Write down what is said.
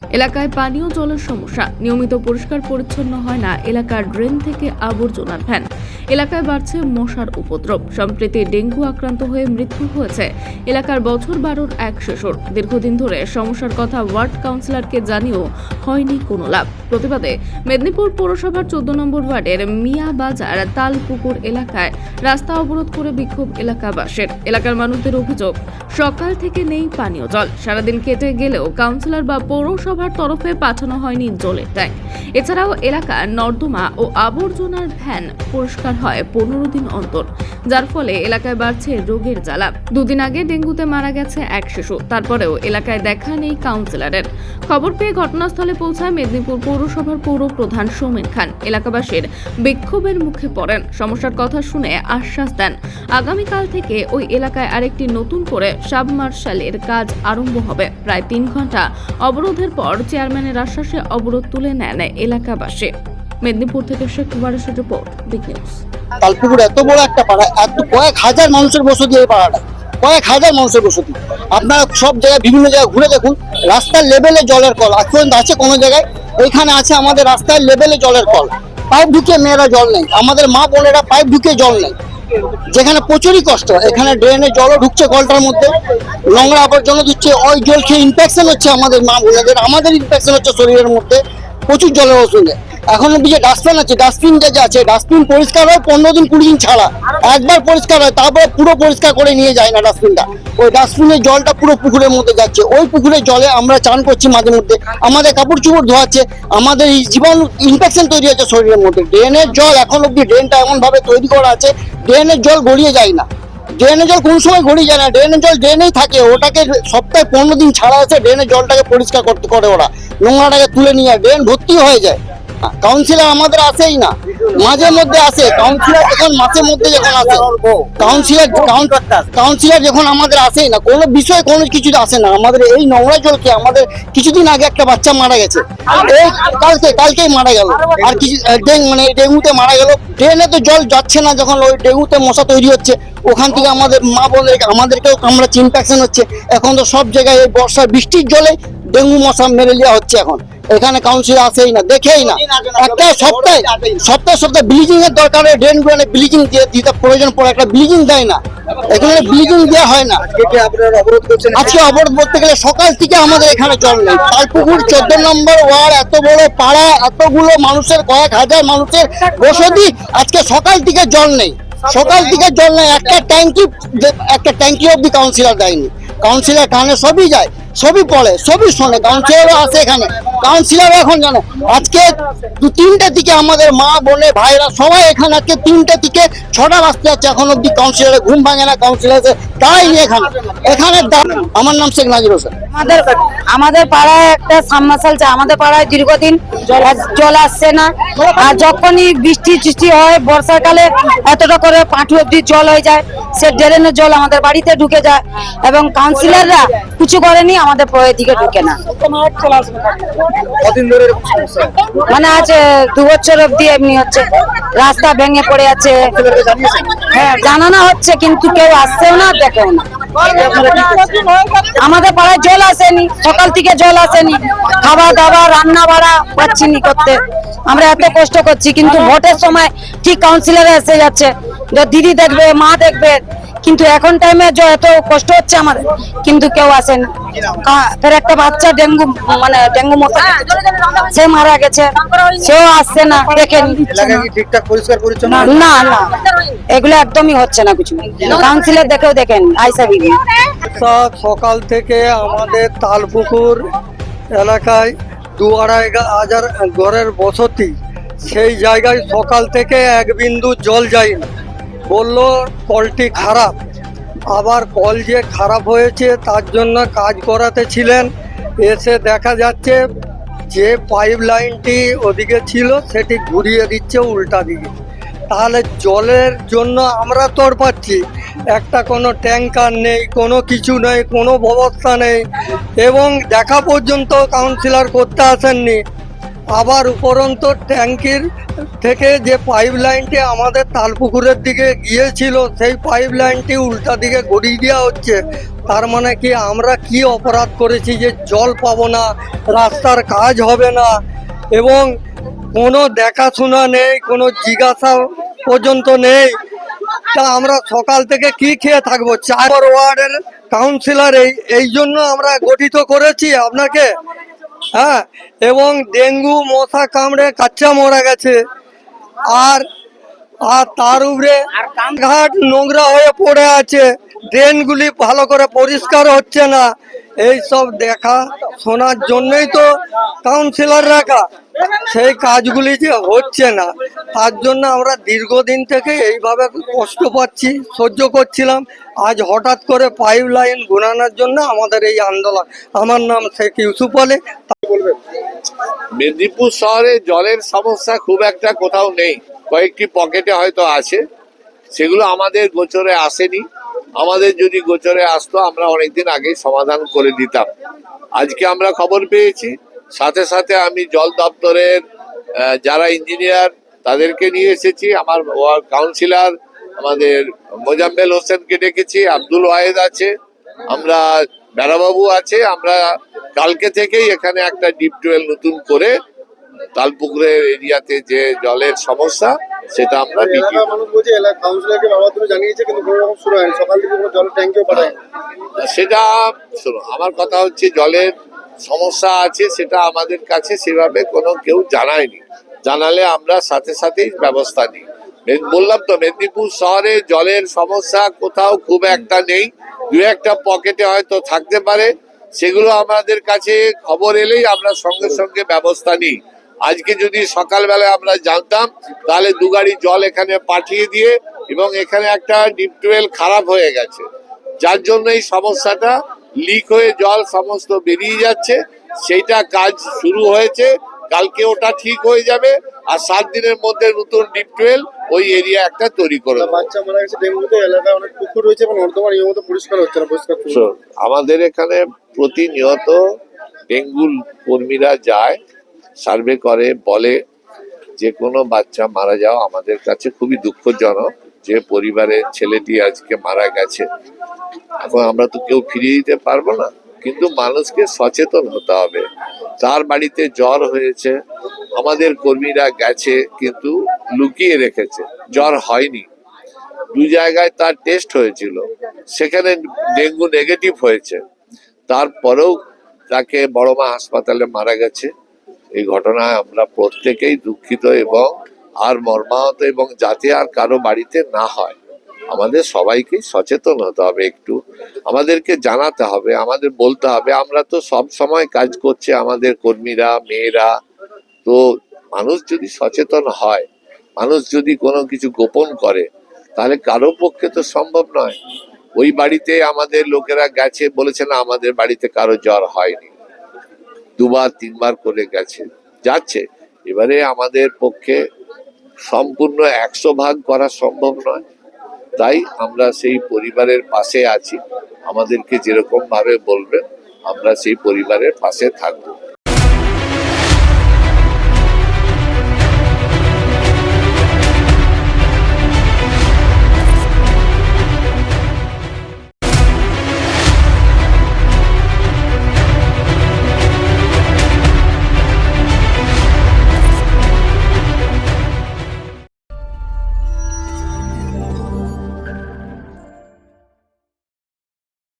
এলাকায় পানীয় জলের সমস্যা, নিয়মিত পরিষ্কার পরিচ্ছন্ন হয় না এলাকার ড্রেন থেকে আবর্জনার ভ্যান। এলাকায় বাড়ছে মশার উপদ্রব। সম্প্রতি ডেঙ্গু আক্রান্ত হয়ে মৃত্যু হয়েছে এলাকার বছর 12 এক শিশুর। দীর্ঘদিন ধরে সমস্যার কথা ওয়ার্ড কাউন্সিলরকে জানিয়েও হয়নি কোনো লাভ। প্রতিবাদে মেদিনীপুর পৌরসভার 14 নম্বর ওয়ার্ডের মিয়া বাজার তালপুকুর এলাকায় রাস্তা অবরোধ করে বিক্ষোভ এলাকাবাসীর। এলাকার মানুষদের অভিযোগ, সকাল থেকে নেই পানীয় জল। সারাদিন কেটে গেলেও কাউন্সিলর বা পৌরসভার তরফে পাঠানো হয়নি জলের ট্যাঙ্ক। এছাড়াও এলাকার নর্দমা ও আবর্জনার ভ্যান পরিষ্কার হয় 15 দিন অন্তর, যার ফলে এলাকায় বাড়ছে রোগের জ্বালা। দুদিন আগে ডেঙ্গুতে মারা গেছে এক শিশু। তারপরেও এলাকায় দেখা নেই কাউন্সিলরের। খবর পেয়ে ঘটনাস্থলে পৌঁছায় মেদিনীপুর পৌরসভার পৌর প্রধান সৌমেন খান। এলাকাবাসীর বিক্ষোভের মুখে পড়েন। সমস্যার কথা শুনে আশ্বাস দেন আগামীকাল থেকে ওই এলাকায় আরেকটি নতুন করে সাবমার্শালের কাজ আরম্ভ হবে। প্রায় 3 ঘন্টা অবরোধের পর চেয়ারম্যানের আশ্বাসে অবরোধ তুলে নেন এলাকাবাসী। মেদিনীপুর থেকে শেখ ওয়ারিসের রিপোর্ট, বিগ নিউজ। তালপুকুর এত বড় একটা পাড়া, এত কয়েক হাজার মানুষের বসতি এই পাড়াটা, কয়েক হাজার মানুষের বসতি। আপনারা সব জায়গায় বিভিন্ন জায়গায় ঘুরে দেখুন, রাস্তার লেভেলে জলের কল আজ পর্যন্ত আছে কোনো জায়গায়? এইখানে আছে আমাদের রাস্তার লেভেলে জলের কল, পাইপ ঢুকিয়ে মেয়েরা জল নেই, আমাদের মা বোনেরা পাইপ ঢুকিয়ে জল নেই, যেখানে প্রচুরই কষ্ট। এখানে ড্রেনে জলও ঢুকছে কলটার মধ্যে, নোংরা আবর্জনা দিচ্ছে, ওই জল খেয়ে ইনফেকশন হচ্ছে আমাদের মা বোনেদের, আমাদের ইনফেকশন হচ্ছে শরীরের মধ্যে প্রচুর জলের ওষুধে। এখন অব্দি যে ডাস্টবিন আছে, ডাস্টবিন যে আছে, ডাস্টবিন পরিষ্কার হয় 15 দিন 20 দিন ছাড়া, একবার পরিষ্কার হয়, তারপরে পুরো পরিষ্কার করে নিয়ে যায় না ডাস্টবিনটা। ওই ডাস্টবিনের জলটা পুরো পুকুরের মধ্যে যাচ্ছে, ওই পুকুরের জলে আমরা চান করছি মাঝে মধ্যে, আমাদের কাপড় চোপড় ধোয়াচ্ছে, আমাদের এই জীবাণু ইনফেকশন তৈরি হচ্ছে শরীরের মধ্যে। ড্রেনের জল এখন অব্দি ড্রেনটা এমন ভাবে তৈরি করা আছে, ড্রেনের জল গড়িয়ে যায় না, ড্রেনের জল কোন সময় গড়িয়ে যায় না, ড্রেনের জল ড্রেনেই থাকে। ওটাকে সপ্তাহে 15 দিন ছাড়া আছে, ড্রেনের জলটাকে পরিষ্কার করতে করে ওরা, নোংরাটাকে তুলে নিয়ে ড্রেন ভর্তি হয়ে যায়। কাউন্সিলর আমাদের আসেই না, মাঝে মধ্যে আসে কাউন্সিলর, যখন মাসের মধ্যে যখন আসে কাউন্সিলর যখন আমাদের আসেই না, কোনো বিষয়ে কোনো কিছুতে আসে না। আমাদের এই নোংরা জলকে, আমাদের কিছুদিন আগে একটা বাচ্চা মারা গেছে, এই কালকেই মারা গেল, আর কিছু মানে ডেঙ্গুতে মারা গেল। ড্রেনে তো জল যাচ্ছে না, যখন ওই ডেঙ্গুতে মশা তৈরি হচ্ছে, ওখান থেকে আমাদের মা বোনের আমাদেরকেও কামড়াচ্ছে, ইনফেকশন হচ্ছে। এখন তো সব জায়গায় এই বর্ষার বৃষ্টির জলে ডেঙ্গু মশা ম্যালেরিয়া হচ্ছে। এখন এখানে কাউন্সিলর আসেই না, দেখেই না। একটা সপ্তাহে ব্লিচিং এর দরকার, ড্রেন গুলো ব্লিচিং দিতে প্রয়োজন পড়ে, একটা ব্লিচিং দেয় না, এখানে ব্লিচিং দেওয়া হয় না। আজকে অবরোধ বলতে গেলে সকাল থেকে আমাদের এখানে জল নেই। তালপুকুর 14 নম্বর ওয়ার্ড, এত বড় পাড়া, এতগুলো মানুষের, কয়েক হাজার মানুষের বসতি, আজকে সকাল থেকে জল নেই, সকাল থেকে জল নেই। একটা ট্যাঙ্কি অব্দি কাউন্সিলর দেয়নি। কাউন্সিলর কানে সবই যায়, সবই পড়ে, সবই শোনে, কাউন্সিলরও আসে এখানে। কাউন্সিলর এখন জানে আজকে 2-3টে দিকে আমাদের মা বোনে ভাইরা সবাই এখানে, আজকে 3টে থেকে 6টা বাজতে যাচ্ছে, এখন অব্দি কাউন্সিলরের ঘুম ভাঙে না। কাউন্সিলর দাঁড়ায়নি এখানে। আমার নাম শেখ নাজির হোসেন। আমাদের পাড়ায় একটা সাবমার্শাল চাই, আমাদের পাড়ায় দীর্ঘদিন জল আসছে না। আর যখনই বৃষ্টি হয় বর্ষাকালে, এতটা করে পাঁঠু অব্দি জল হয়ে যায়, সে ড্রেনের জল আমাদের বাড়িতে ঢুকে যায়, এবং কাউন্সিলররা কিছু করেনি, আমাদের দিকে ঢুকে না। মানে আজ 2 বছর অব্দি এমনি হচ্ছে, রাস্তা ভেঙে পড়ে আছে। হ্যাঁ, জানানো হচ্ছে, কিন্তু কেউ আসছেও না, দেখেও না। আমাদের পাড়ায় জল আসেনি, সকাল থেকে জল আসেনি, খাবার দাবার রান্না বাড়া পাচ্ছি নি করতে। আমরা এত কষ্ট করছি, কিন্তু ভোটের সময় ঠিক কাউন্সিলর এসে যাচ্ছে, দিদি দেখবে, মা দেখবে, কিন্তু এখন টাইমে এত কষ্ট হচ্ছে আমাদের, কিন্তু কেউ আসেন। ফের একটা বাচ্চা ডেঙ্গু মশা সে মারা গেছে, সেও আসছে না, দেখেন না, এগুলো একদমই হচ্ছে না কিছু। কাউন্সিলর দেখেও দেখেন আইসা দিদি। সকাল থেকে আমাদের তালপুকুর এলাকায় 2-2.5 হাজার ঘরের বসতি, সেই জায়গায় সকাল থেকে এক বিন্দু জল যায়নি। বললো কলটি খারাপ, আবার কল যে খারাপ হয়েছে তার জন্য কাজ করাতে ছিলেন, এসে দেখা যাচ্ছে যে পাইপ লাইনটি ওদিকে ছিল সেটি ঘুরিয়ে দিচ্ছে উল্টা দিকে। তাহলে জলের জন্য আমরা তড়পাচ্ছি, একটা কোনো ট্যাঙ্কার নেই, কোনো কিছু নেই, কোনো ব্যবস্থা নেই, এবং দেখা পর্যন্ত কাউন্সিলর করতে আসেননি। আবার উপরন্ত ট্যাঙ্কির থেকে যে পাইপ লাইনটি আমাদের তালপুকুরের দিকে গিয়েছিল সেই পাইপ লাইনটি উল্টা দিকে গড়িয়ে দেওয়া হচ্ছে। তার মানে কি আমরা কি অপরাধ করেছি যে জল পাবো না, রাস্তার কাজ হবে না, এবং কোনো দেখাশোনা নেই, কোনো জিজ্ঞাসা পর্যন্ত নেই। তা আমরা সকাল থেকে কি খেয়ে থাকবো? 4 ওয়ার্ডের কাউন্সিলর এই জন্য আমরা গঠিত করেছি আপনাকে। হ্যাঁ, এবং ডেঙ্গু মশা কামড়ে কাচ্চা মরা গেছে, আর আর তার উপরে ঘাট নোংরা হয়ে পড়ে আছে, ড্রেনগুলি ভালো করে পরিষ্কার হচ্ছে না। এই সব দেখা শোনার জন্যই তো কাউন্সিলর রাখা, সেই কাজগুলি যে হচ্ছে না, তার জন্য আমরা দীর্ঘদিন থেকে এইভাবে কষ্ট পাচ্ছি, সহ্য করছিলাম। আজ হঠাৎ করে পাইপ লাইন ঘোরানোর জন্য আমাদের এই আন্দোলন। আমার নাম শেখ ইউসুফ আলী। মেদিনীপুর শহরে জলের সমস্যা খুব একটা কোথাও নেই, কয়েকটি পকেটে হয়তো আছে, সেগুলো আমাদের গোচরে আসেনি। আমাদের যদি গোচরে আসতো আমরা অনেকদিন আগেই সমাধান করে দিতাম। আজকে আমরা খবর পেয়েছি, সাথে সাথে আমি জল দপ্তরের যারা ইঞ্জিনিয়ার তাদেরকে নিয়ে এসেছি, আমার ওয়ার্ড কাউন্সিলর আমাদের মোজাম্মেল হোসেনকে ডেকেছি, আব্দুল ওয়াহেদ আছে, আমরা বেড়াবাবু আছে। আমরা কালকে থেকেই এখানে একটা ডিপ টুয়েল নতুন করে তালপুকুরের এরিয়াতে যে জলের সমস্যা সেটা আমরা সেটা শোনো, আমার কথা হচ্ছে জলের সমস্যা আছে সেটা আমাদের কাছে সেভাবে কোনো কেউ জানায়নি, জানালে আমরা সাথে সাথেই ব্যবস্থা নিই। বললাম তো মেদিনীপুর শহরে জলের সমস্যা কোথাও খুব একটা নেই, দু একটা পকেটে হয়তো থাকতে পারে, সেগুলো আমাদের কাছে খবর এলেই আমরা সঙ্গে সঙ্গে ব্যবস্থা নিই। আজকে যদি সকালবেলায় আমরা জানতাম তাহলে 2 গাড়ি জল এখানে পাঠিয়ে দিয়ে, এবং এখানে একটা ডিপ টুয়েল খারাপ হয়ে গেছে, যার জন্য এই সমস্যাটা লিক হয়ে জল সমস্ত বেরিয়ে যাচ্ছে। সেইটা কাজ শুরু হয়েছে, কালকে ওটা ঠিক হয়ে যাবে, আর 7 দিনের মধ্যে নতুন ডিপ টুয়েল ওই এরিয়া একটা তৈরি করে দেবো। বাচ্চা মারা গেছে, ডেঙ্গুতে এলাকায় অনেক পুকুর রয়েছে এবং নর্দমা নিয়মিত পরিষ্কার হচ্ছে না, পরিষ্কার আমাদের এখানে প্রতিনিয়ত ডেঙ্গু কর্মীরা যায়, সার্ভে করে, বলে যে কোনো বাচ্চা মারা যাওয়া আমাদের কাছে খুবই দুঃখজনক, যে পরিবারের ছেলেটি আজকে মারা গেছে। এখন আমরা তো কেউ ফিরিয়ে দিতে পারবো না, কিন্তু মানুষকে সচেতন হতে হবে। তার বাড়িতে জ্বর হয়েছে, আমাদের কর্মীরা গেছে কিন্তু লুকিয়ে রেখেছে, জ্বর হয়নি। 2 জায়গায় তার টেস্ট হয়েছিল, সেখানে ডেঙ্গু নেগেটিভ হয়েছে, তারপরেও তাকে বড়মা হাসপাতালে মারা গেছে। এই ঘটনায় আমরা প্রত্যেকেই দুঃখিত এবং আর মর্মাহত, এবং যাতে আর কারো বাড়িতে না হয় আমাদের সবাইকে সচেতন হতে হবে। একটু আমাদেরকে জানাতে হবে, আমাদের বলতে হবে। আমরা তো সব সময় কাজ করছি, আমাদের কর্মীরা, মেয়েরা। তো মানুষ যদি সচেতন হয়, মানুষ যদি কোনো কিছু গোপন করে, তাহলে কারো পক্ষে তো সম্ভব নয়। ওই বাড়িতে আমাদের লোকেরা গেছে, বলেছে না আমাদের বাড়িতে কারো জ্বর হয়নি, 2বার 3বার করে গেছে, যাচ্ছে। এবারে আমাদের পক্ষে সম্পূর্ণ 100 ভাগ করা সম্ভব নয়, তাই আমরা সেই পরিবারের পাশে আছি। আমাদেরকে যেরকম ভাবে বলবেন আমরা সেই পরিবারের পাশে থাকবো।